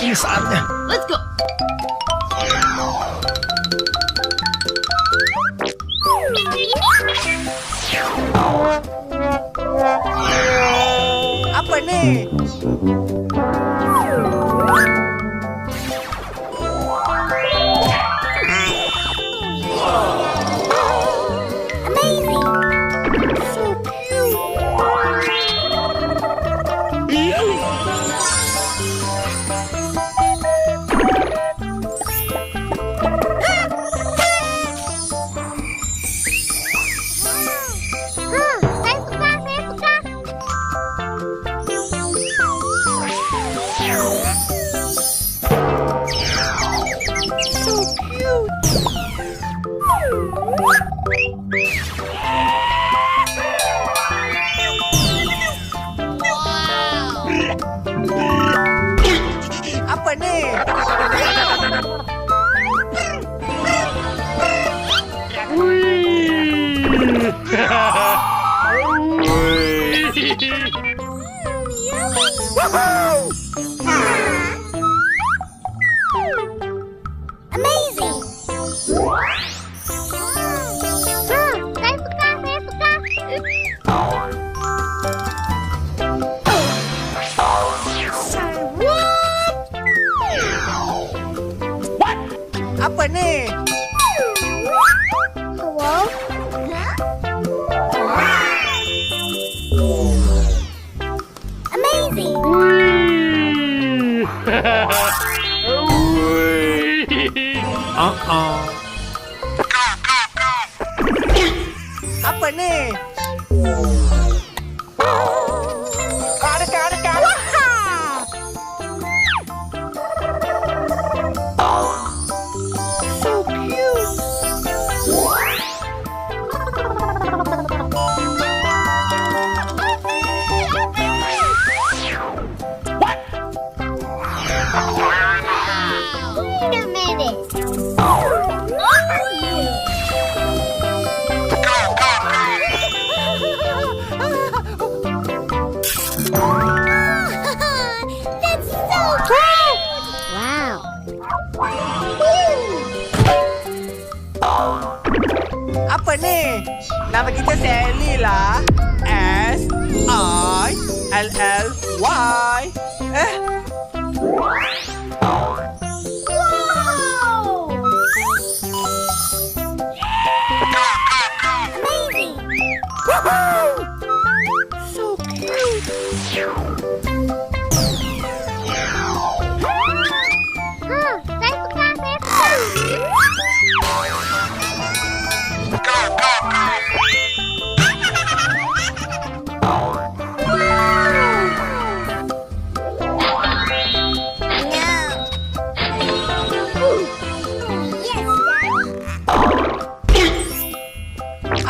Ini saatnya. Let's go. Apa ni? Apa ni? Amazing. Saya suka. Apa ni? Hello? Amazing. Apa ni? Dekat. So cute. Wait a minute. That's so cute! Wow. Apa ni? Nama kita Sally lah. S-I-L-L-Y. Wow! Amazing! So cute. Saya suka.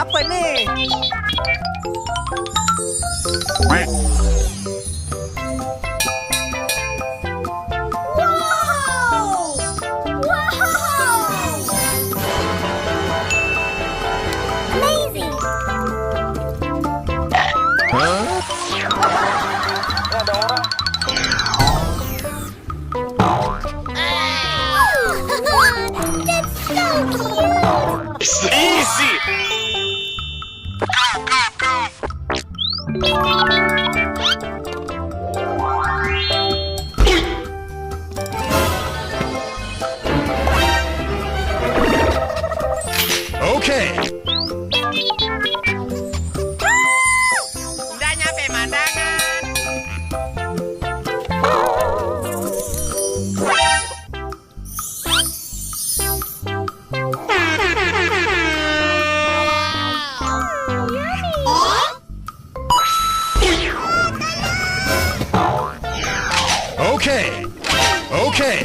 Apa ni? Amazing! That's so cute! It's easy. Okay. Dah nyampe mandangan. Okay.